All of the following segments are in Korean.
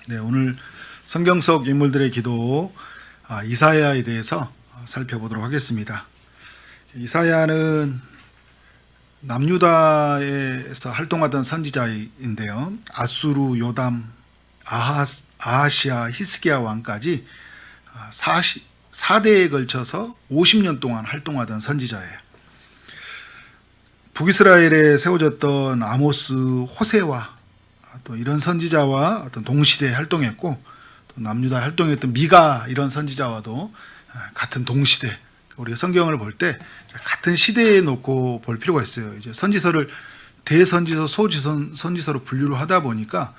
네, 오늘 성경 속 인물들의 기도 이사야에 대해서 살펴보도록 하겠습니다. 이사야는 남유다에서 활동하던 선지자인데요. 아수르, 요담, 아하시아, 히스기야 왕까지 4대에 걸쳐서 50년 동안 활동하던 선지자예요. 북이스라엘에 세워졌던 아모스, 호세와 또 이런 선지자와 어떤 동시대에 활동했고, 또 남유다 활동했던 미가 이런 선지자와도 같은 동시대, 우리가 성경을 볼 때 같은 시대에 놓고 볼 필요가 있어요. 이제 선지서를 대선지서, 소선지서로 분류를 하다 보니까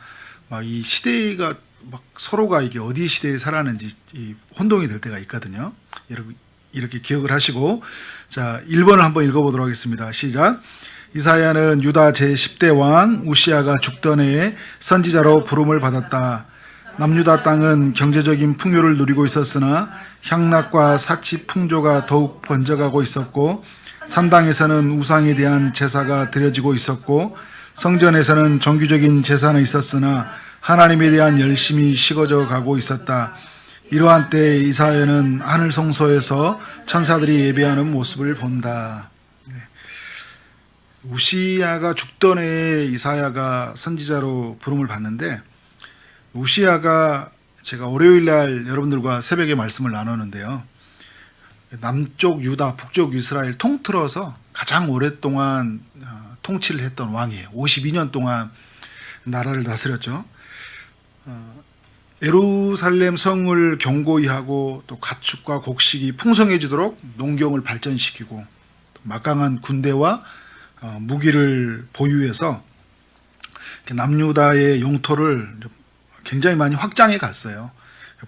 막 이 시대가 막 서로가 이게 어디 시대에 살았는지 혼동이 될 때가 있거든요. 이렇게 기억을 하시고, 자 1번을 한번 읽어보도록 하겠습니다. 시작. 이사야는 유다 제10대 왕 우시야가 죽던 해에 선지자로 부름을 받았다. 남유다 땅은 경제적인 풍요를 누리고 있었으나 향락과 사치 풍조가 더욱 번져가고 있었고, 산당에서는 우상에 대한 제사가 드려지고 있었고, 성전에서는 정규적인 제사는 있었으나 하나님에 대한 열심이 식어져 가고 있었다. 이러한 때 이사야는 하늘 성소에서 천사들이 예배하는 모습을 본다. 우시야가 죽던 해에 이사야가 선지자로 부름을 받는데, 우시야가 제가 월요일날 여러분들과 새벽에 말씀을 나누는데요, 남쪽 유다, 북쪽 이스라엘 통틀어서 가장 오랫동안 통치를 했던 왕이에요. 52년 동안 나라를 다스렸죠. 예루살렘 성을 견고히 하고, 또 가축과 곡식이 풍성해지도록 농경을 발전시키고, 막강한 군대와 무기를 보유해서 남유다의 영토를 굉장히 많이 확장해 갔어요.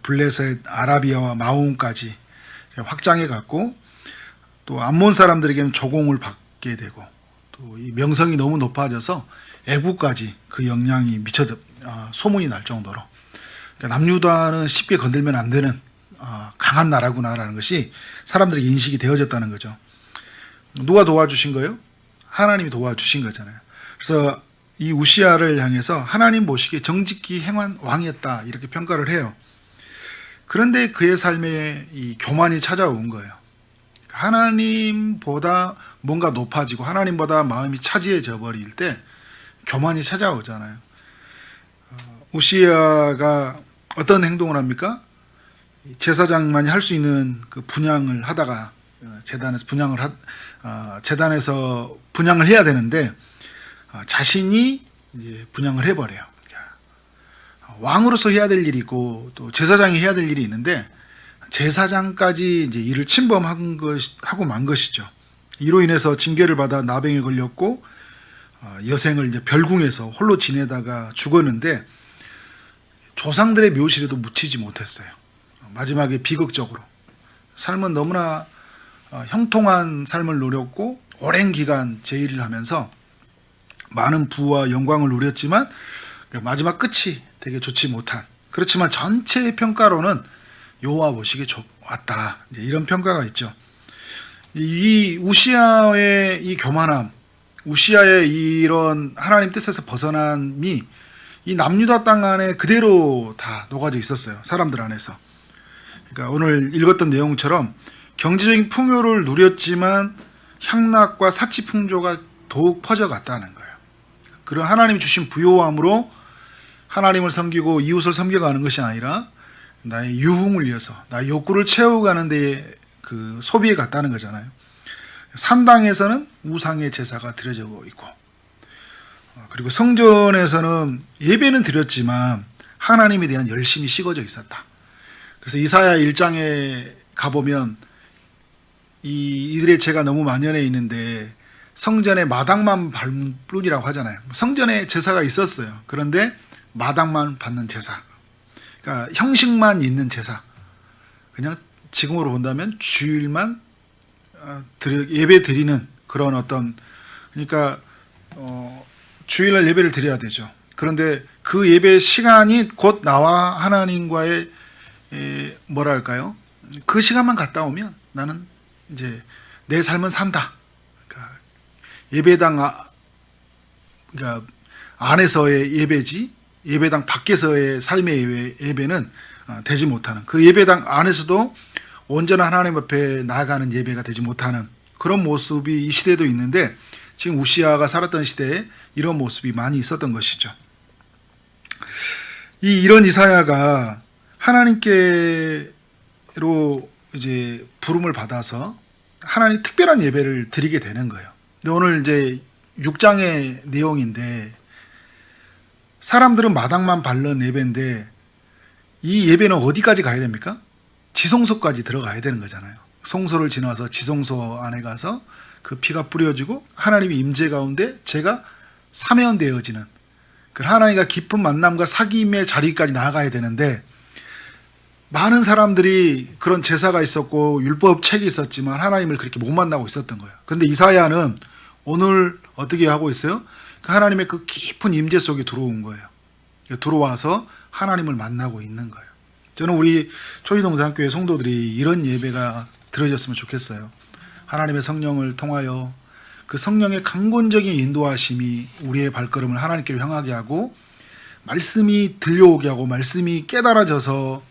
블레셋, 아라비아와 마온까지 확장해 갔고, 또 암몬 사람들에게는 조공을 받게 되고, 또 이 명성이 너무 높아져서 애국까지 그 영향이 소문이 날 정도로, 그러니까 남유다는 쉽게 건들면 안 되는 강한 나라구나라는 것이 사람들에게 인식이 되어졌다는 거죠. 누가 도와주신 거예요? 하나님이 도와주신 거잖아요. 그래서 이 우시야를 향해서 하나님 보시기에 정직히 행한 왕이었다, 이렇게 평가를 해요. 그런데 그의 삶에 이 교만이 찾아온 거예요. 하나님보다 뭔가 높아지고 하나님보다 마음이 차지해져 버릴 때 교만이 찾아오잖아요. 우시야가 어떤 행동을 합니까? 제사장만이 할 수 있는 그 분향을 하다가 재단에서 분향을 해야 되는데 자신이 이제 분향을 해버려요. 왕으로서 해야 될 일이 있고 또 제사장이 해야 될 일이 있는데 제사장까지 이제 일을 침범하고 만 것이죠. 이로 인해서 징계를 받아 나병에 걸렸고, 여생을 이제 별궁에서 홀로 지내다가 죽었는데 조상들의 묘실에도 묻히지 못했어요. 마지막에 비극적으로 삶은 너무나 형통한 삶을 누렸고 오랜 기간 제의를 하면서 많은 부와 영광을 누렸지만 마지막 끝이 되게 좋지 못한, 그렇지만 전체의 평가로는 여호와 보시기에 좋았다, 이제 이런 평가가 있죠. 이 우시야의 이 교만함, 우시야의 이런 하나님 뜻에서 벗어남이 이 남유다 땅 안에 그대로 다 녹아져 있었어요, 사람들 안에서. 그러니까 오늘 읽었던 내용처럼 경제적인 풍요를 누렸지만 향락과 사치 풍조가 더욱 퍼져갔다는 거예요. 그런 하나님이 주신 부요함으로 하나님을 섬기고 이웃을 섬겨가는 것이 아니라 나의 유흥을 위해서, 나의 욕구를 채워가는 데에 그 소비해 갔다는 거잖아요. 산당에서는 우상의 제사가 드려지고 있고, 그리고 성전에서는 예배는 드렸지만 하나님에 대한 열심이 식어져 있었다. 그래서 이사야 1장에 가보면 이들의 죄가 너무 만연해 있는데 성전의 마당만 밟을 뿐이라고 하잖아요. 성전에 제사가 있었어요. 그런데 마당만 받는 제사, 그러니까 형식만 있는 제사, 그냥 지금으로 본다면 주일만 예배 드리는 그런 어떤, 그러니까 주일날 예배를 드려야 되죠. 그런데 그 예배 시간이 곧 나와 하나님과의 뭐랄까요? 그 시간만 갔다 오면 나는 이제 내 삶은 산다. 예배당 그러니까 안에서의 예배지 예배당 밖에서의 삶의 예배는 되지 못하는, 그 예배당 안에서도 온전한 하나님 앞에 나아가는 예배가 되지 못하는 그런 모습이 이 시대에도 있는데, 지금 우시아가 살았던 시대에 이런 모습이 많이 있었던 것이죠. 이런 이사야가 하나님께로 이제 부름을 받아서 하나님 특별한 예배를 드리게 되는 거예요. 근데 오늘 이제 6장의 내용인데, 사람들은 마당만 밟는 예배인데 이 예배는 어디까지 가야 됩니까? 지성소까지 들어가야 되는 거잖아요. 성소를 지나서 지성소 안에 가서 그 피가 뿌려지고 하나님의 임재 가운데 제가 사면되어지는 그 하나님과 깊은 만남과 사귐의 자리까지 나아가야 되는데, 많은 사람들이 그런 제사가 있었고 율법 책이 있었지만 하나님을 그렇게 못 만나고 있었던 거예요. 그런데 이사야는 오늘 어떻게 하고 있어요? 그 하나님의 그 깊은 임재 속에 들어온 거예요. 들어와서 하나님을 만나고 있는 거예요. 저는 우리 초이동산교회 성도들이 이런 예배가 드려졌으면 좋겠어요. 하나님의 성령을 통하여 그 성령의 강권적인 인도하심이 우리의 발걸음을 하나님께로 향하게 하고, 말씀이 들려오게 하고 말씀이 깨달아져서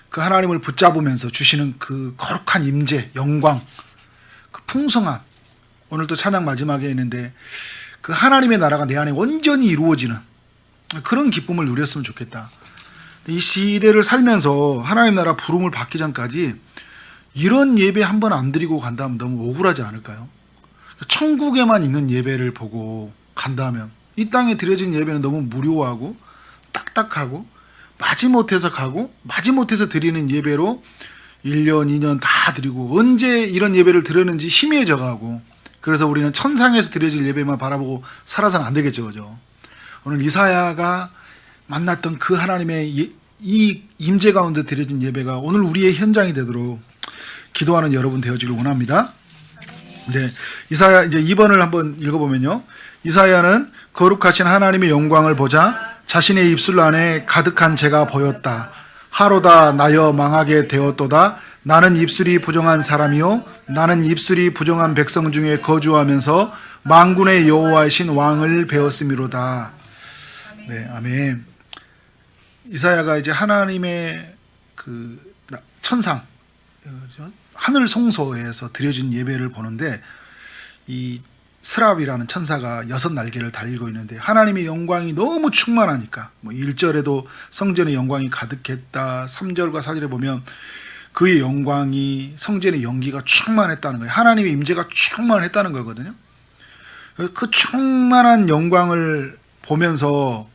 그 하나님을 붙잡으면서 주시는 그 거룩한 임재, 영광, 그 풍성함, 오늘도 찬양 마지막에 있는데 그 하나님의 나라가 내 안에 온전히 이루어지는 그런 기쁨을 누렸으면 좋겠다. 이 시대를 살면서 하나님 나라 부름을 받기 전까지 이런 예배 한 번 안 드리고 간다면 너무 억울하지 않을까요? 천국에만 있는 예배를 보고 간다면 이 땅에 드려진 예배는 너무 무료하고 딱딱하고 마지못해서 가고 마지못해서 드리는 예배로 1년, 2년 다 드리고 언제 이런 예배를 드렸는지 희미해져 가고, 그래서 우리는 천상에서 드려질 예배만 바라보고 살아서는 안 되겠죠. 그죠? 오늘 이사야가 만났던 그 하나님의 이 임재 가운데 드려진 예배가 오늘 우리의 현장이 되도록 기도하는 여러분 되어지길 원합니다. 네, 이사야 이제 2번을 한번 읽어보면요. 이사야는 거룩하신 하나님의 영광을 보자 자신의 입술 안에 가득한 재가 보였다. 하로다 나여 망하게 되었도다. 나는 입술이 부정한 사람이요 나는 입술이 부정한 백성 중에 거주하면서 만군의 여호와이신 왕을 배웠음이로다. 네, 아멘. 이사야가 이제 하나님의 그 천상, 하늘 성소에서 드려진 예배를 보는데, 이 스랍이라는 천사가 6날개를 달고 있는데 하나님의 영광이 너무 충만하니까, 1절에도 성전의 영광이 가득했다, 3절과 4절에 보면 그의 영광이 성전의 연기가 충만했다는 거예요. 하나님의 임재가 충만했다는 거거든요. 그 충만한 영광을 보면서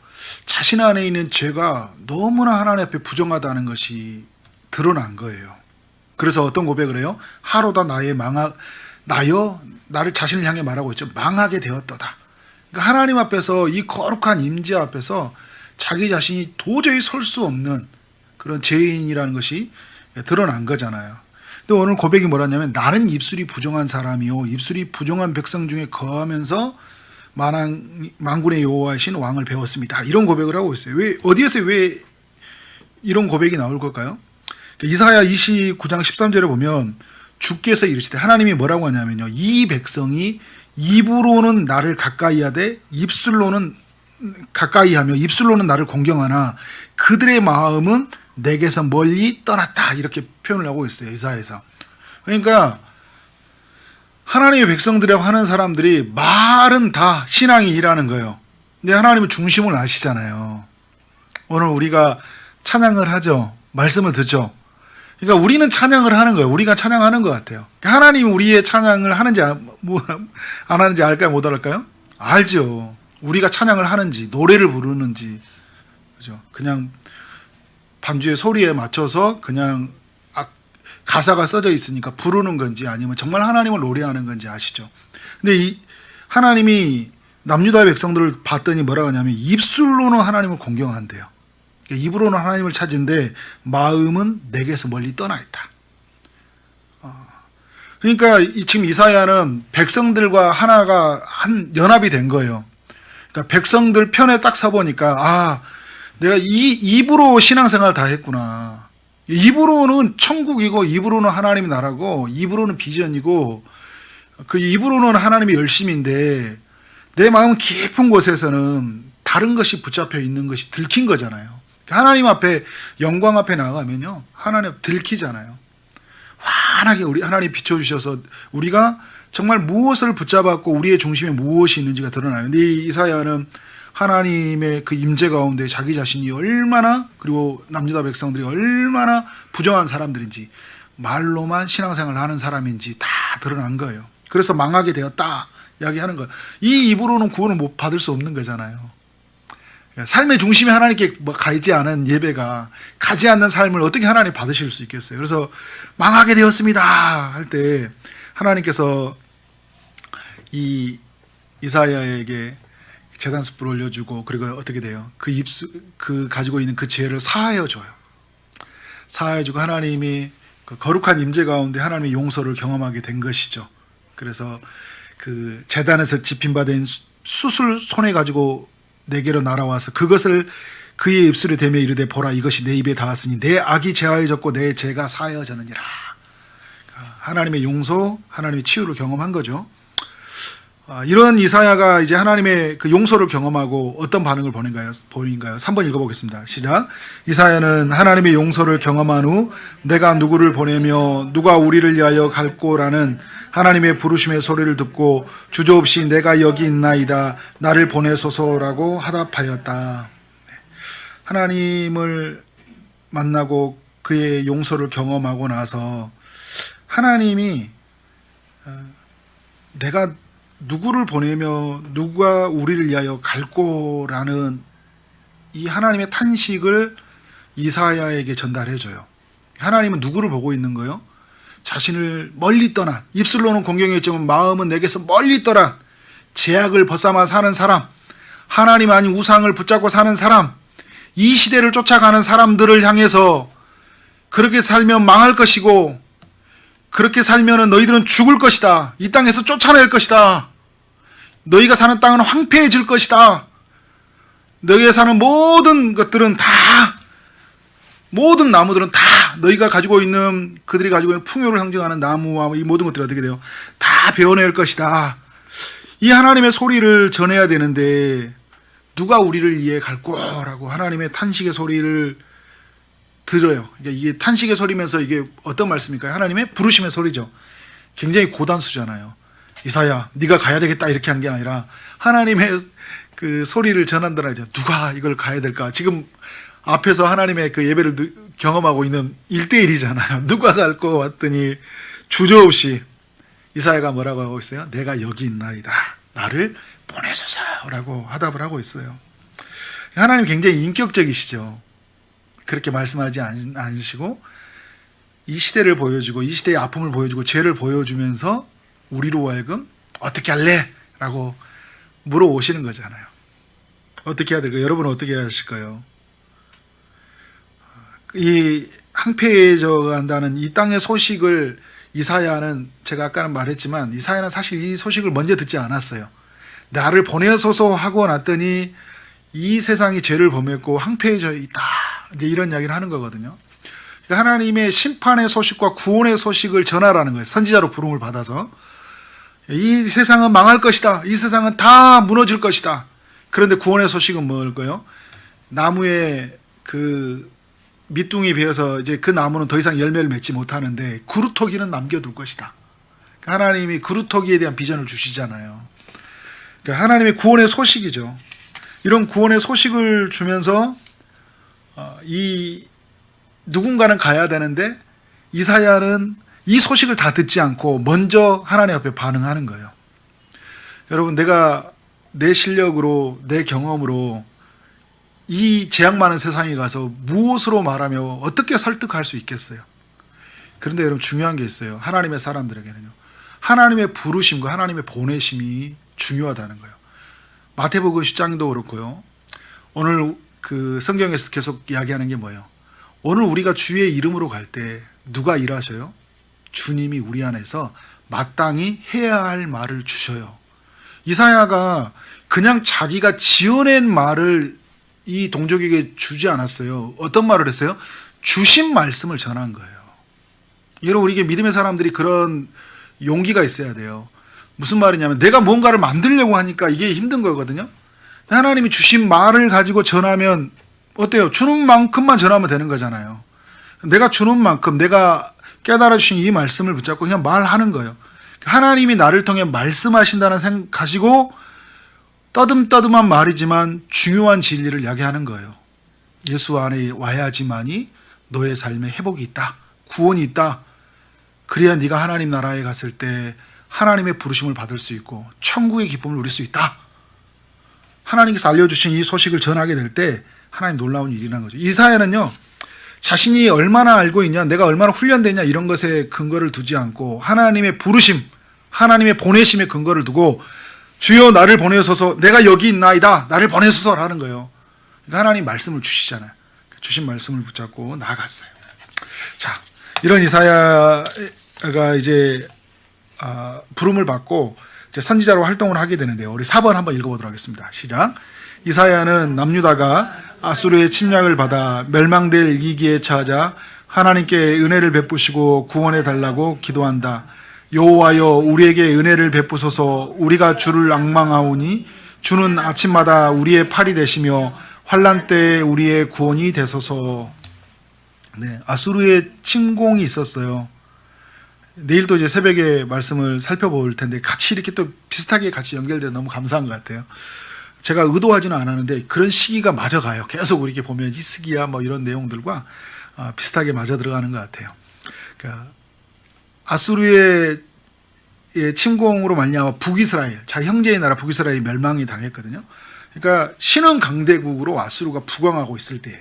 자신 안에 있는 죄가 너무나 하나님 앞에 부정하다는 것이 드러난 거예요. 그래서 어떤 고백을 해요? 하로다 나여 나를 자신을 향해 말하고 있죠. 망하게 되었도다. 그러니까 하나님 앞에서 이 거룩한 임재 앞에서 자기 자신이 도저히 설 수 없는 그런 죄인이라는 것이 드러난 거잖아요. 근데 오늘 고백이 뭐라냐면 나는 입술이 부정한 사람이요 입술이 부정한 백성 중에 거하면서 만군의 여호와이신 왕을 배웠습니다. 이런 고백을 하고 있어요. 어디에서 왜 이런 고백이 나올 걸까요? 이사야 29장 13절에 보면 주께서 이르시되, 하나님이 뭐라고 하냐면요, 이 백성이 입으로는 나를 가까이하되 입술로는 가까이하며 입술로는 나를 공경하나 그들의 마음은 내게서 멀리 떠났다. 이렇게 표현을 하고 있어요, 이사야에서. 그러니까 하나님의 백성들이라고 하는 사람들이 말은 다 신앙이 일하는 거예요. 근데 하나님은 중심을 아시잖아요. 오늘 우리가 찬양을 하죠. 말씀을 듣죠. 그러니까 우리는 찬양을 하는 거예요. 우리가 찬양하는 것 같아요. 하나님이 우리의 찬양을 하는지 안 하는지 알까요? 못 알까요? 알죠. 우리가 찬양을 하는지, 노래를 부르는지, 그죠? 그냥 반주의 소리에 맞춰서 그냥 가사가 써져 있으니까 부르는 건지 아니면 정말 하나님을 노래하는 건지 아시죠? 근데 이 하나님이 남유다의 백성들을 봤더니 뭐라고 하냐면 입술로는 하나님을 공경한대요. 입으로는 하나님을 찾은데 마음은 내게서 멀리 떠나 있다. 그러니까 지금 이사야는 백성들과 하나가 한 연합이 된 거예요. 그러니까 백성들 편에 딱 서보니까 내가 이 입으로 신앙생활 다 했구나. 입으로는 천국이고 입으로는 하나님의 나라고 입으로는 비전이고 그 입으로는 하나님의 열심인데 내 마음 깊은 곳에서는 다른 것이 붙잡혀 있는 것이 들킨 거잖아요. 하나님 앞에, 영광 앞에 나가면요, 하나님 들키잖아요. 환하게 우리 하나님 비춰주셔서 우리가 정말 무엇을 붙잡았고 우리의 중심에 무엇이 있는지가 드러나요. 근데 이 이사야는 하나님의 그 임재 가운데 자기 자신이 얼마나, 그리고 남유다 백성들이 얼마나 부정한 사람들인지, 말로만 신앙생활을 하는 사람인지 다 드러난 거예요. 그래서 망하게 되었다 이야기하는 거예요. 이 입으로는 구원을 못 받을 수 없는 거잖아요. 삶의 중심에 하나님께 가지 않은 예배가, 가지 않는 삶을 어떻게 하나님 받으실 수 있겠어요. 그래서 망하게 되었습니다 할 때 하나님께서 이 이사야에게 제단 숯불을 올려주고, 그리고 어떻게 돼요? 그 가지고 있는 그 죄를 사하여 줘요. 사하여 주고 하나님이 그 거룩한 임재 가운데 하나님의 용서를 경험하게 된 것이죠. 그래서 그 제단에서 집힌받은 숯을 손에 가지고 내게로 날아와서 그것을 그의 입술에 대며 이르되, 보라, 이것이 내 입에 닿았으니 내 악이 제하여졌고 내 죄가 사하여졌느니라. 하나님의 용서, 하나님의 치유를 경험한 거죠. 이런 이사야가 이제 하나님의 그 용서를 경험하고 어떤 반응을 보인가요? 3번 읽어보겠습니다. 시작. 이사야는 하나님의 용서를 경험한 후 내가 누구를 보내며 누가 우리를 위하여 갈꼬라는 하나님의 부르심의 소리를 듣고 주저없이 내가 여기 있나이다, 나를 보내소서라고 하답하였다. 하나님을 만나고 그의 용서를 경험하고 나서 하나님이 내가 누구를 보내며 누가 우리를 위하여 갈꼬라는 이 하나님의 탄식을 이사야에게 전달해줘요. 하나님은 누구를 보고 있는 거예요? 자신을 멀리 떠난, 입술로는 공경했지만 마음은 내게서 멀리 떠난, 죄악을 벗삼아 사는 사람, 하나님 아닌 우상을 붙잡고 사는 사람, 이 시대를 쫓아가는 사람들을 향해서 그렇게 살면 망할 것이고, 그렇게 살면 너희들은 죽을 것이다, 이 땅에서 쫓아낼 것이다, 너희가 사는 땅은 황폐해질 것이다, 너희가 사는 모든 것들은 다, 모든 나무들은 다 너희가 가지고 있는, 그들이 가지고 있는 풍요를 상징하는 나무와 이 모든 것들이 어떻게 돼요? 다 베어낼 것이다. 이 하나님의 소리를 전해야 되는데 누가 우리를 위해 갈꼬라고 하나님의 탄식의 소리를 들어요. 그러니까 이게 탄식의 소리면서 이게 어떤 말씀일까요? 하나님의 부르심의 소리죠. 굉장히 고단수잖아요. 이사야, 네가 가야 되겠다 이렇게 한 게 아니라 하나님의 그 소리를 전한다라. 누가 이걸 가야 될까? 지금 앞에서 하나님의 그 예배를 경험하고 있는 1대1이잖아요. 누가 갈 거 왔더니 주저없이 이사야가 뭐라고 하고 있어요? 내가 여기 있나이다, 나를 보내소서라고 화답을 하고 있어요. 하나님 굉장히 인격적이시죠. 그렇게 말씀하지 않으시고 이 시대를 보여주고 이 시대의 아픔을 보여주고 죄를 보여주면서 우리로 하여금 어떻게 할래? 라고 물어오시는 거잖아요. 어떻게 해야 될까요? 여러분은 어떻게 하실까요? 이 황폐해져 간다는 이 땅의 소식을 이사야는, 제가 아까는 말했지만 이사야는 사실 이 소식을 먼저 듣지 않았어요. 나를 보내소서 하고 났더니 이 세상이 죄를 범했고 황폐해져 있다, 이제 이런 이야기를 하는 거거든요. 그러니까 하나님의 심판의 소식과 구원의 소식을 전하라는 거예요. 선지자로 부름을 받아서 이 세상은 망할 것이다, 이 세상은 다 무너질 것이다. 그런데 구원의 소식은 뭘까요? 나무에 그 밑둥이 베어서 이제 그 나무는 더 이상 열매를 맺지 못하는데 그루터기는 남겨둘 것이다. 하나님이 그루터기에 대한 비전을 주시잖아요. 그러니까 하나님의 구원의 소식이죠. 이런 구원의 소식을 주면서 이 누군가는 가야 되는데 이사야는 이 소식을 다 듣지 않고 먼저 하나님 앞에 반응하는 거예요. 여러분, 내가 내 실력으로, 내 경험으로 이 재앙 많은 세상에 가서 무엇으로 말하며 어떻게 설득할 수 있겠어요? 그런데 여러분, 중요한 게 있어요. 하나님의 사람들에게는요, 하나님의 부르심과 하나님의 보내심이 중요하다는 거예요. 마태복음 10장도 그렇고요. 오늘 그 성경에서 계속 이야기하는 게 뭐예요? 오늘 우리가 주의 이름으로 갈 때 누가 일하셔요? 주님이 우리 안에서 마땅히 해야 할 말을 주셔요. 이사야가 그냥 자기가 지어낸 말을 이 동족에게 주지 않았어요. 어떤 말을 했어요? 주신 말씀을 전한 거예요. 여러분, 우리 믿음의 사람들이 그런 용기가 있어야 돼요. 무슨 말이냐면 내가 뭔가를 만들려고 하니까 이게 힘든 거거든요. 하나님이 주신 말을 가지고 전하면 어때요? 주는 만큼만 전하면 되는 거잖아요. 내가 주는 만큼, 내가 깨달아 주신 이 말씀을 붙잡고 그냥 말하는 거예요. 하나님이 나를 통해 말씀하신다는 생각 가지고 떠듬떠듬한 말이지만 중요한 진리를 이야기하는 거예요. 예수 안에 와야지만이 너의 삶에 회복이 있다, 구원이 있다. 그래야 네가 하나님 나라에 갔을 때 하나님의 부르심을 받을 수 있고 천국의 기쁨을 누릴 수 있다. 하나님께서 알려주신 이 소식을 전하게 될 때 하나님 놀라운 일이라는 거죠. 이사야는요, 자신이 얼마나 알고 있냐, 내가 얼마나 훈련되냐 이런 것에 근거를 두지 않고 하나님의 부르심, 하나님의 보내심에 근거를 두고 주여 나를 보내소서, 내가 여기 있나이다, 나를 보내소서라는 거예요. 그러니까 하나님 말씀을 주시잖아요. 주신 말씀을 붙잡고 나아갔어요. 자, 이런 이사야가 이제 부름을 받고 이제 선지자로 활동을 하게 되는데요. 우리 4번 한번 읽어보도록 하겠습니다. 시작. 이사야는 남유다가 아수르의 침략을 받아 멸망될 위기에 처하자 하나님께 은혜를 베푸시고 구원해 달라고 기도한다. 여호와여 우리에게 은혜를 베푸소서. 우리가 주를 앙망하오니 주는 아침마다 우리의 팔이 되시며 환난 때에 우리의 구원이 되소서. 네, 아수르의 침공이 있었어요. 내일 또 이제 새벽에 말씀을 살펴볼 텐데 같이 이렇게 또 비슷하게 같이 연결돼서 너무 감사한 것 같아요. 제가 의도하지는 않았는데 그런 시기가 맞아가요. 계속 이렇게 보면 히스기야 뭐 이런 내용들과 비슷하게 맞아 들어가는 것 같아요. 그러니까 아수르의 침공으로 말미암아 북이스라엘, 자기 형제의 나라 북이스라엘이 멸망이 당했거든요. 그러니까 신흥 강대국으로 아수르가 부강하고 있을 때예요.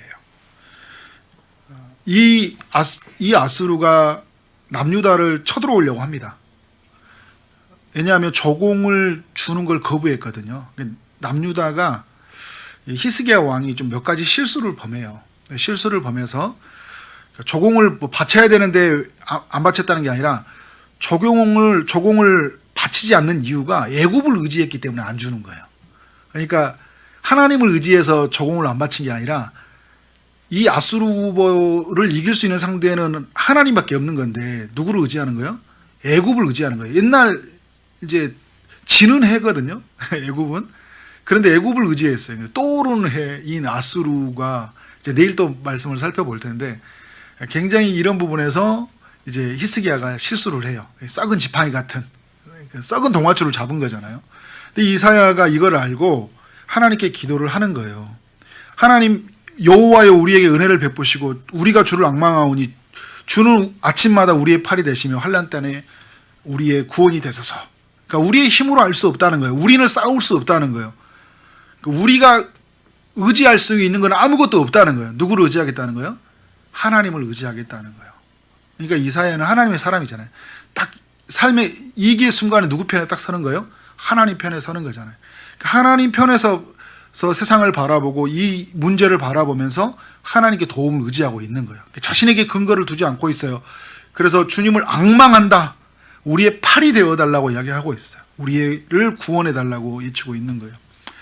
이 아수르가 남유다를 쳐들어오려고 합니다. 왜냐하면 조공을 주는 걸 거부했거든요. 남유다가 히스기야 왕이 좀 몇 가지 실수를 범해요. 실수를 범해서 조공을 바쳐야 되는데 안 바쳤다는 게 아니라 조공을 바치지 않는 이유가 애굽을 의지했기 때문에 안 주는 거예요. 그러니까 하나님을 의지해서 조공을 안 바친 게 아니라 이 아수르를 이길 수 있는 상대는 하나님밖에 없는 건데 누구를 의지하는 거예요? 애굽을 의지하는 거예요. 옛날 이제 지는 해거든요. 애굽은. 그런데 애굽을 의지했어요. 떠오르는 해인 아수르가 이제 내일 또 말씀을 살펴볼 텐데 굉장히 이런 부분에서 이제 히스기야가 실수를 해요. 썩은 지팡이 같은 썩은 동화줄을 잡은 거잖아요. 근데 이사야가 이걸 알고 하나님께 기도를 하는 거예요. 하나님 여호와여 우리에게 은혜를 베푸시고 우리가 주를 앙망하오니 주는 아침마다 우리의 팔이 되시며 환난 때에 우리의 구원이 되소서. 그러니까 우리의 힘으로 할 수 없다는 거예요. 우리는 싸울 수 없다는 거예요. 우리가 의지할 수 있는 건 아무것도 없다는 거예요. 누구를 의지하겠다는 거예요? 하나님을 의지하겠다는 거예요. 그러니까 이사야는 하나님의 사람이잖아요. 딱 삶의 위기의 순간에 누구 편에 딱 서는 거예요? 하나님 편에 서는 거잖아요. 그러니까 하나님 편에서 세상을 바라보고 이 문제를 바라보면서 하나님께 도움을 의지하고 있는 거예요. 자신에게 근거를 두지 않고 있어요. 그래서 주님을 앙망한다. 우리의 팔이 되어달라고 이야기하고 있어요. 우리를 구원해달라고 외치고 있는 거예요.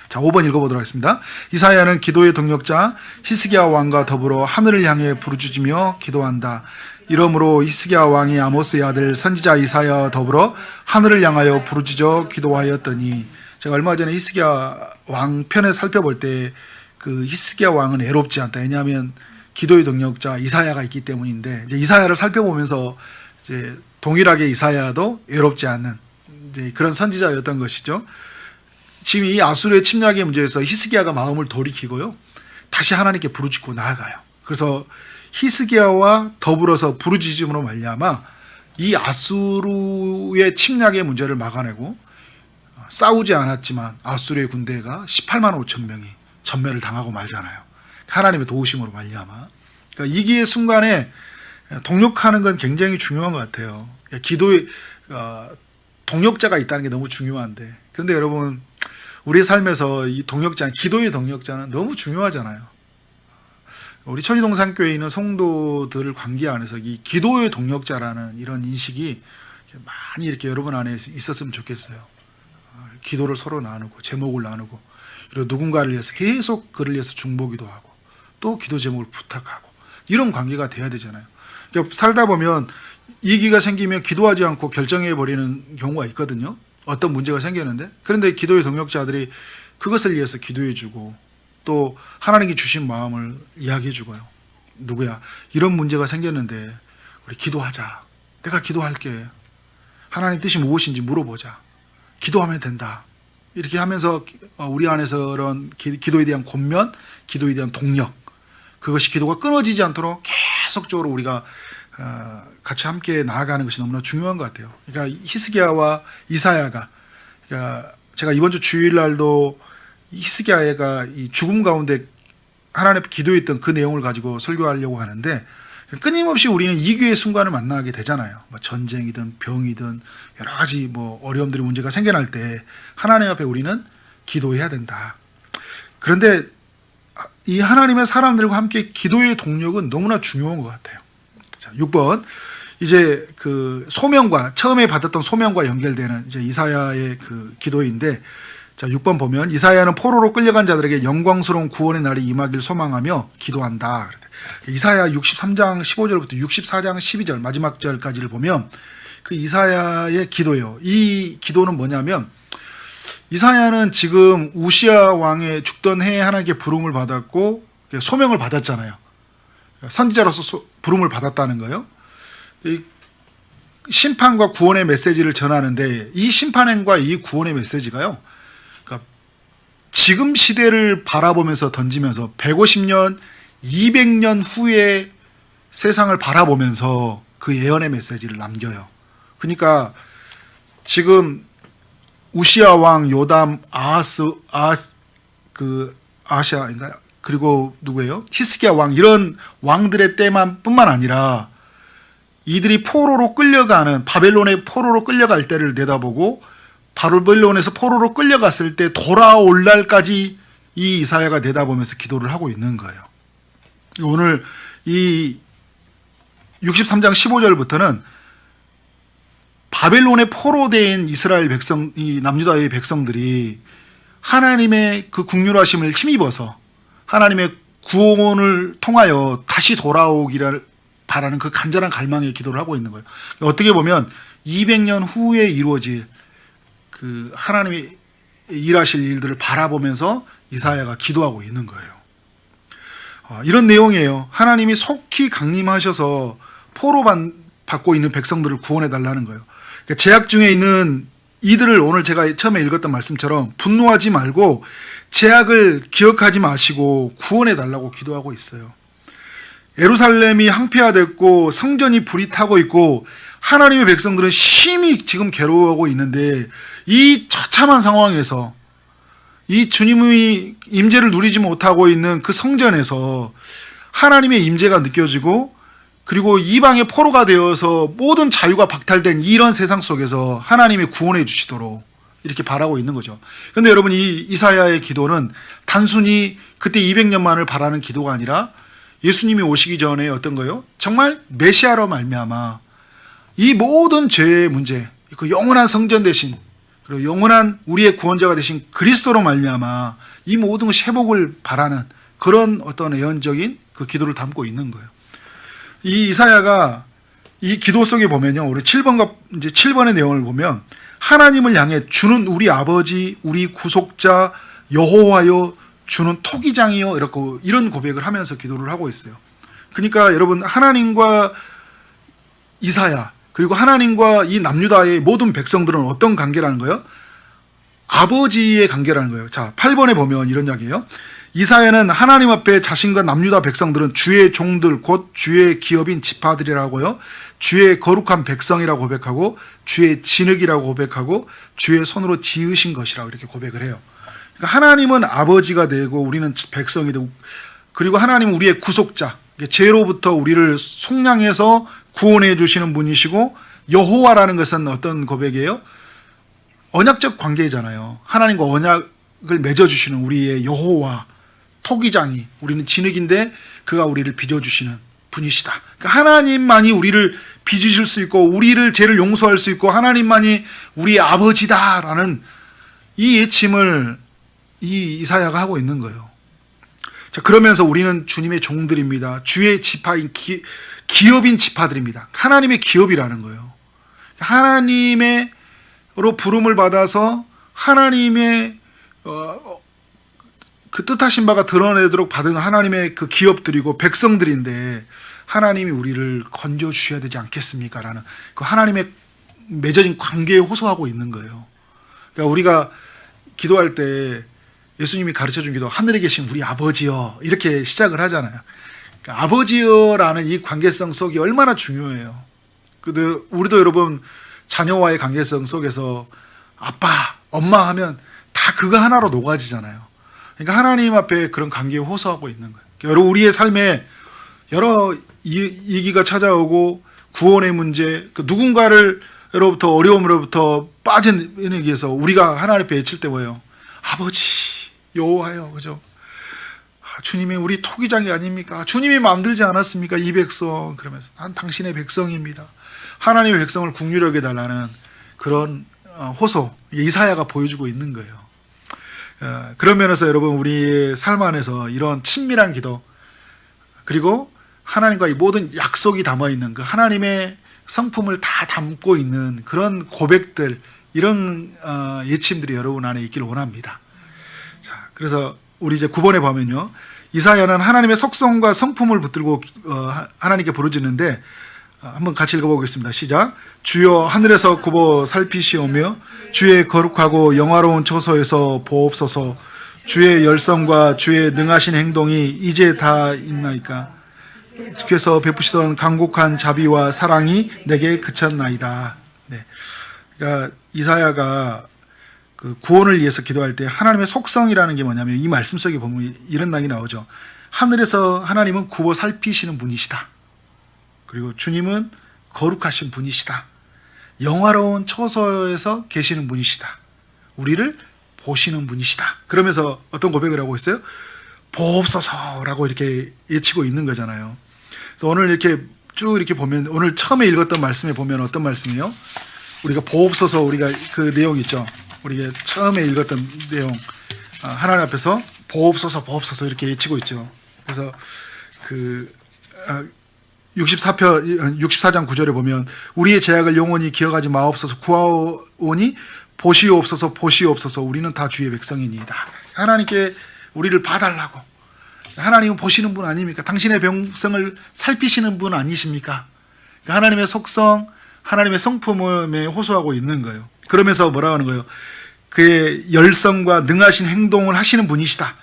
자, 5번 읽어보도록 하겠습니다. 이사야는 기도의 동력자 히스기야 왕과 더불어 하늘을 향해 부르짖으며 기도한다. 이러므로 히스기야 왕이 아모스의 아들 선지자 이사야와 더불어 하늘을 향하여 부르짖어 기도하였더니, 제가 얼마 전에 히스기야 왕 편에 살펴볼 때 그 히스기야 왕은 애롭지 않다. 왜냐하면 기도의 동력자 이사야가 있기 때문인데, 이제 이사야를 살펴보면서 이제 동일하게 이사야도 애롭지 않는 이제 그런 선지자였던 것이죠. 지금 이 아수르의 침략의 문제에서 히스기야가 마음을 돌이키고요, 다시 하나님께 부르짖고 나아가요. 그래서 히스기야와 더불어서 부르짖음으로 말미암아 이 아수르의 침략의 문제를 막아내고, 싸우지 않았지만 아수르의 군대가 18만 5천 명이 전멸을 당하고 말잖아요. 하나님의 도우심으로 말미암아. 그러니까 위기의 순간에 동력하는 건 굉장히 중요한 것 같아요. 기도의 동력자가 있다는 게 너무 중요한데, 그런데 여러분, 우리의 삶에서 이 동력자, 기도의 동력자는 너무 중요하잖아요. 우리 천희동산교회에 있는 성도들을 관계 안에서 이 기도의 동력자라는 이런 인식이 많이 이렇게 여러분 안에 있었으면 좋겠어요. 기도를 서로 나누고 제목을 나누고, 그리고 누군가를 위해서 계속 그를 위해서 중보기도 하고 또 기도 제목을 부탁하고, 이런 관계가 돼야 되잖아요. 그러니까 살다 보면 위기가 생기면 기도하지 않고 결정해버리는 경우가 있거든요. 어떤 문제가 생겼는데, 그런데 기도의 동력자들이 그것을 위해서 기도해주고 또 하나님께 주신 마음을 이야기해주고요. 누구야? 이런 문제가 생겼는데 우리 기도하자. 내가 기도할게. 하나님 뜻이 무엇인지 물어보자. 기도하면 된다. 이렇게 하면서 우리 안에서 그런 기도에 대한 권면, 기도에 대한 동력, 그것이 기도가 끊어지지 않도록 계속적으로 우리가 같이 함께 나아가는 것이 너무나 중요한 것 같아요. 그러니까 히스기야와 이사야가, 그러니까 제가 이번 주 주일날도 히스기야가 이 죽음 가운데 하나님 앞에 기도했던 그 내용을 가지고 설교하려고 하는데, 끊임없이 우리는 이기의 순간을 만나게 되잖아요. 뭐 전쟁이든 병이든 여러 가지 뭐 어려움들이 문제가 생겨날 때 하나님 앞에 우리는 기도해야 된다. 그런데 이 하나님의 사람들과 함께 기도의 동력은 너무나 중요한 것 같아요. 자, 6번. 이제 그 소명과, 처음에 받았던 소명과 연결되는 이제 이사야의 그 기도인데, 자, 6번 보면 이사야는 포로로 끌려간 자들에게 영광스러운 구원의 날이 임하길 소망하며 기도한다. 이사야 63장 15절부터 64장 12절 마지막 절까지를 보면 그 이사야의 기도예요. 이 기도는 뭐냐면, 이사야는 지금 우시야 왕의 죽던 해에 하나님께 부름을 받았고 소명을 받았잖아요. 선지자로서 부름을 받았다는 거예요. 이 심판과 구원의 메시지를 전하는데, 이 심판과 이 구원의 메시지가요, 그러니까 지금 시대를 바라보면서 던지면서 150년, 200년 후의 세상을 바라보면서 그 예언의 메시지를 남겨요. 그러니까 지금 우시야 왕, 요담, 아시아인가요? 그리고 누구예요? 히스기야 왕, 이런 왕들의 때만 뿐만 아니라 이들이 포로로 끌려가는, 바벨론의 포로로 끌려갈 때를 내다보고 바벨론에서 포로로 끌려갔을 때 돌아올 날까지 이 이사야가 내다보면서 기도를 하고 있는 거예요. 오늘 이 63장 15절부터는 바벨론의 포로된 이스라엘 백성, 이 남유다의 백성들이 하나님의 그 긍휼하심을 힘입어서 하나님의 구원을 통하여 다시 돌아오기를 바라는 그 간절한 갈망의 기도를 하고 있는 거예요. 어떻게 보면 200년 후에 이루어질 그 하나님이 일하실 일들을 바라보면서 이사야가 기도하고 있는 거예요. 이런 내용이에요. 하나님이 속히 강림하셔서 포로 받고 있는 백성들을 구원해 달라는 거예요. 그러니까 제약 중에 있는 이들을, 오늘 제가 처음에 읽었던 말씀처럼 분노하지 말고 제약을 기억하지 마시고 구원해 달라고 기도하고 있어요. 예루살렘이 항폐화됐고 성전이 불이 타고 있고 하나님의 백성들은 심히 지금 괴로워하고 있는데, 이 처참한 상황에서 이 주님의 임재를 누리지 못하고 있는 그 성전에서 하나님의 임재가 느껴지고, 그리고 이방의 포로가 되어서 모든 자유가 박탈된 이런 세상 속에서 하나님이 구원해 주시도록 이렇게 바라고 있는 거죠. 그런데 여러분, 이 이사야의 기도는 단순히 그때 200년만을 바라는 기도가 아니라 예수님이 오시기 전에 어떤 거요? 정말 메시아로 말미암아 이 모든 죄의 문제, 그 영원한 성전 대신, 그리고 영원한 우리의 구원자가 되신 그리스도로 말미암아 이 모든 회복을 바라는 그런 어떤 예언적인 그 기도를 담고 있는 거예요. 이 이사야가 이 기도 속에 보면요, 우리 7번과 이제 7번의 내용을 보면 하나님을 향해 주는 우리 아버지, 우리 구속자 여호와여, 주는 토기장이요, 이렇게 이런 고백을 하면서 기도를 하고 있어요. 그러니까 여러분, 하나님과 이사야, 그리고 하나님과 이 남유다의 모든 백성들은 어떤 관계라는 거예요? 아버지의 관계라는 거예요. 자, 8번에 보면 이런 이야기예요. 이사야는 하나님 앞에 자신과 남유다 백성들은 주의 종들, 곧 주의 기업인 지파들이라고요, 주의 거룩한 백성이라고 고백하고 주의 진흙이라고 고백하고 주의 손으로 지으신 것이라고 이렇게 고백을 해요. 그러니까 하나님은 아버지가 되고 우리는 백성이 되고, 그리고 하나님은 우리의 구속자, 죄로부터 우리를 속량해서 구원해 주시는 분이시고, 여호와라는 것은 어떤 고백이에요? 언약적 관계잖아요. 하나님과 언약을 맺어주시는 우리의 여호와, 토기장이, 우리는 진흙인데 그가 우리를 빚어주시는 분이시다. 그러니까 하나님만이 우리를 빚으실 수 있고 우리를 죄를 용서할 수 있고 하나님만이 우리의 아버지다라는 이 예침을 이 이사야가 하고 있는 거예요. 자, 그러면서 우리는 주님의 종들입니다. 주의 지파인 기업인 지파들입니다. 하나님의 기업이라는 거예요. 하나님의로 부름을 받아서 하나님의 그 뜻하신 바가 드러내도록 받은 하나님의 그 기업들이고 백성들인데 하나님이 우리를 건져 주셔야 되지 않겠습니까? 라는 그 하나님의 맺어진 관계에 호소하고 있는 거예요. 그러니까 우리가 기도할 때 예수님이 가르쳐준 기도, 하늘에 계신 우리 아버지여, 이렇게 시작을 하잖아요. 그러니까 아버지여라는 이 관계성 속이 얼마나 중요해요. 우리도 여러분 자녀와의 관계성 속에서 아빠, 엄마 하면 다 그거 하나로 녹아지잖아요. 그러니까 하나님 앞에 그런 관계에 호소하고 있는 거예요. 여러분, 우리의 삶에 여러 위기가 찾아오고 구원의 문제, 누군가로부터 어려움으로부터 빠지기 위해서 우리가 하나님 앞에 외칠 때 뭐예요? 아버지 여호와여, 그죠? 주님이 우리 토기장이 아닙니까? 주님이 마음들지 않았습니까? 이 백성, 그러면서 난 당신의 백성입니다. 하나님의 백성을 국률하게 해달라는 그런 호소, 이사야가 보여주고 있는 거예요. 그런 면에서 여러분, 우리의 삶 안에서 이런 친밀한 기도, 그리고 하나님과 이 모든 약속이 담아있는 그 하나님의 성품을 다 담고 있는 그런 고백들, 이런 예침들이 여러분 안에 있기를 원합니다. 자, 그래서 우리 이제 9번에 보면요, 이사야는 하나님의 속성과 성품을 붙들고 하나님께 부르짖는데, 한번 같이 읽어보겠습니다. 시작. 주여 하늘에서 굽어 살피시오며 주의 거룩하고 영화로운 처소에서 보옵소서. 주의 열성과 주의 능하신 행동이 이제 다 있나이까? 주께서 베푸시던 간곡한 자비와 사랑이 내게 그쳤나이다. 네. 그러니까 이사야가 그 구원을 위해서 기도할 때 하나님의 속성이라는 게 뭐냐면, 이 말씀 속에 보면 이런 낭이 나오죠. 하늘에서 하나님은 굽어 살피시는 분이시다. 그리고 주님은 거룩하신 분이시다. 영화로운 처소에서 계시는 분이시다. 우리를 보시는 분이시다. 그러면서 어떤 고백을 하고 있어요? 보옵소서라고 이렇게 외치고 있는 거잖아요. 그래서 오늘 이렇게 쭉 이렇게 보면, 오늘 처음에 읽었던 말씀에 보면 어떤 말씀이에요? 우리가 보옵소서, 우리가 그 내용 있죠. 우리가 처음에 읽었던 내용, 하나님 앞에서 보옵소서, 보옵소서 이렇게 외치고 있죠. 그래서 그 64장 9절에 보면 우리의 죄악을 영원히 기억하지 마옵소서, 구하오니 보시옵소서, 보시옵소서, 우리는 다 주의 백성이니이다. 하나님께 우리를 봐달라고. 하나님은 보시는 분 아닙니까? 당신의 백성을 살피시는 분 아니십니까? 하나님의 속성, 하나님의 성품에 호소하고 있는 거예요. 그러면서 뭐라고 하는 거예요? 그의 열성과 능하신 행동을 하시는 분이시다.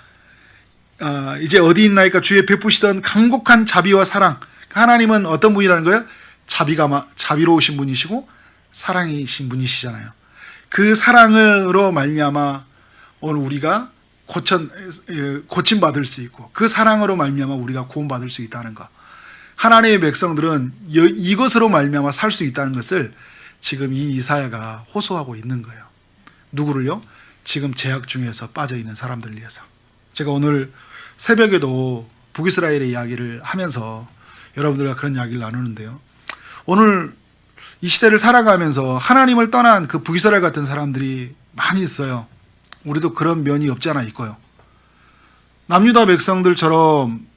이제 어디 있나이까? 주의 베푸시던 간곡한 자비와 사랑. 하나님은 어떤 분이라는 거예요? 자비로우신 분이시고 사랑이신 분이시잖아요. 그 사랑으로 말미암아 오늘 우리가 고침 받을 수 있고, 그 사랑으로 말미암아 우리가 구원 받을 수 있다는 것. 하나님의 백성들은 이것으로 말미암아 살 수 있다는 것을 지금 이 이사야가 호소하고 있는 거예요. 누구를요? 지금 죄악 중에서 빠져 있는 사람들을 위해서. 제가 오늘 새벽에도 북이스라엘의 이야기를 하면서 여러분들과 그런 이야기를 나누는데요. 오늘 이 시대를 살아가면서 하나님을 떠난 그 북이스라엘 같은 사람들이 많이 있어요. 우리도 그런 면이 없지 않아 있고요. 남유다 백성들처럼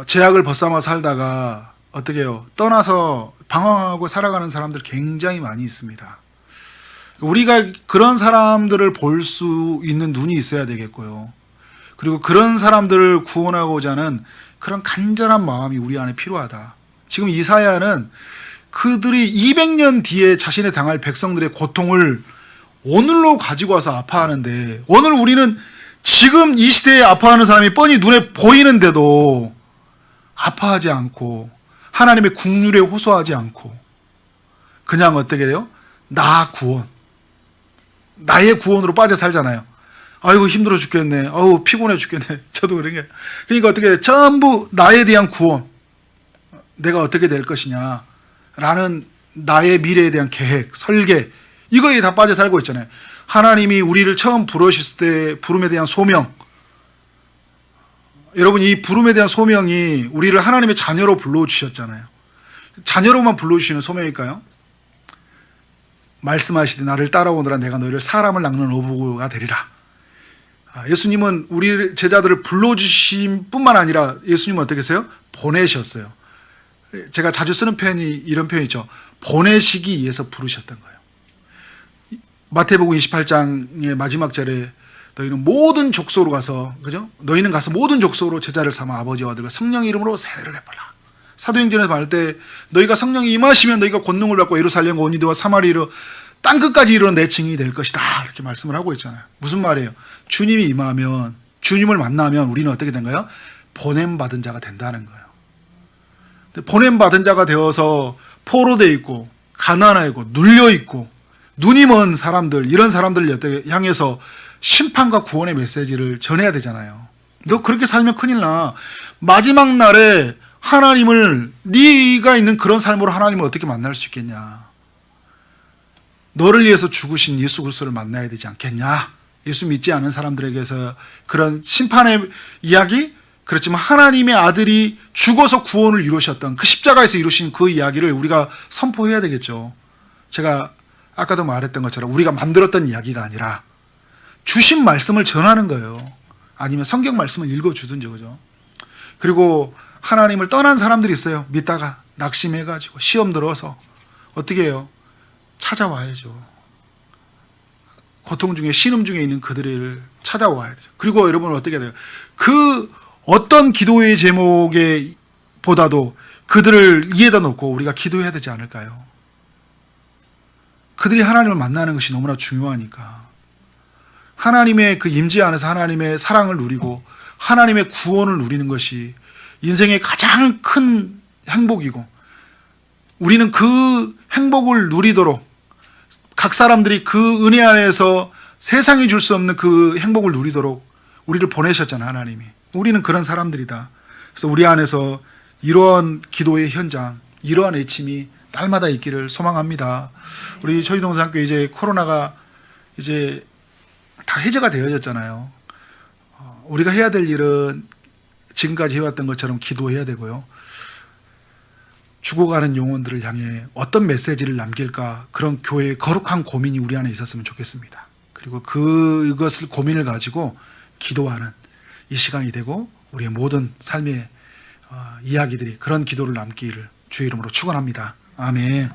죄악을 벗삼아 살다가 어떻게 해요? 떠나서 방황하고 살아가는 사람들 굉장히 많이 있습니다. 우리가 그런 사람들을 볼 수 있는 눈이 있어야 되겠고요. 그리고 그런 사람들을 구원하고자 하는 그런 간절한 마음이 우리 안에 필요하다. 지금 이사야는 그들이 200년 뒤에 자신의 당할 백성들의 고통을 오늘로 가지고 와서 아파하는데, 오늘 우리는 지금 이 시대에 아파하는 사람이 뻔히 눈에 보이는데도 아파하지 않고 하나님의 국률에 호소하지 않고 그냥 어떻게 해요? 나 구원, 나의 구원으로 빠져 살잖아요. 아이고 힘들어 죽겠네, 아우 피곤해 죽겠네. 저도 그런 게. 그러니까 어떻게 해요? 전부 나에 대한 구원, 내가 어떻게 될 것이냐 라는 나의 미래에 대한 계획, 설계, 이거에 다 빠져 살고 있잖아요. 하나님이 우리를 처음 부르셨을 때 부름에 대한 소명, 여러분 이 부름에 대한 소명이 우리를 하나님의 자녀로 불러주셨잖아요. 자녀로만 불러주시는 소명일까요? 말씀하시되 나를 따라오너라 내가 너희를 사람을 낚는 어부가 되리라. 예수님은 우리 제자들을 불러주신 뿐만 아니라 예수님은 어떻게 했어요? 보내셨어요. 제가 자주 쓰는 표현이 이런 표현이죠. 보내시기 위해서 부르셨던 거예요. 마태복음 28장의 마지막 절에 너희는 모든 족속으로 가서, 그죠? 너희는 가서 모든 족속으로 제자를 삼아 아버지와 아들과 성령의 이름으로 세례를 해보라. 사도행전에서 말할 때 너희가 성령이 임하시면 너희가 권능을 받고 예루살렘과 온 유대와 사마리아로 땅 끝까지 이르는 내 증인이 될 것이다. 이렇게 말씀을 하고 있잖아요. 무슨 말이에요? 주님이 임하면, 주님을 만나면 우리는 어떻게 된가요? 보냄받은 자가 된다는 거예요. 보냄받은 자가 되어서 포로되어 있고 가난하고 눌려 있고 눈이 먼 사람들, 이런 사람들을 향해서 심판과 구원의 메시지를 전해야 되잖아요. 너 그렇게 살면 큰일 나. 마지막 날에 하나님을, 네가 있는 그런 삶으로 하나님을 어떻게 만날 수 있겠냐. 너를 위해서 죽으신 예수 그리스도를 만나야 되지 않겠냐. 예수 믿지 않은 사람들에게서 그런 심판의 이야기, 그렇지만 하나님의 아들이 죽어서 구원을 이루셨던 그 십자가에서 이루신 그 이야기를 우리가 선포해야 되겠죠. 제가 아까도 말했던 것처럼 우리가 만들었던 이야기가 아니라 주신 말씀을 전하는 거예요. 아니면 성경 말씀을 읽어주든지, 그죠? 그리고 하나님을 떠난 사람들이 있어요. 믿다가 낙심해가지고 시험 들어서 어떻게 해요? 찾아와야죠. 고통 중에, 신음 중에 있는 그들을 찾아와야 되죠. 그리고 여러분은 어떻게 돼요? 그 어떤 기도의 제목에 보다도 그들을 이에다 놓고 우리가 기도해야 되지 않을까요? 그들이 하나님을 만나는 것이 너무나 중요하니까. 하나님의 그 임재 안에서 하나님의 사랑을 누리고 하나님의 구원을 누리는 것이 인생의 가장 큰 행복이고, 우리는 그 행복을 누리도록 각 사람들이 그 은혜 안에서 세상이 줄 수 없는 그 행복을 누리도록 우리를 보내셨잖아요, 하나님이. 우리는 그런 사람들이다. 그래서 우리 안에서 이러한 기도의 현장, 이러한 애침이 날마다 있기를 소망합니다. 우리 초이동산교회 이제 코로나가 이제 다 해제가 되어졌잖아요. 우리가 해야 될 일은 지금까지 해왔던 것처럼 기도해야 되고요. 죽어가는 영혼들을 향해 어떤 메시지를 남길까, 그런 교회의 거룩한 고민이 우리 안에 있었으면 좋겠습니다. 그리고 그것을 고민을 가지고 기도하는 이 시간이 되고 우리의 모든 삶의 이야기들이 그런 기도를 남기를 주의 이름으로 축원합니다. 아멘.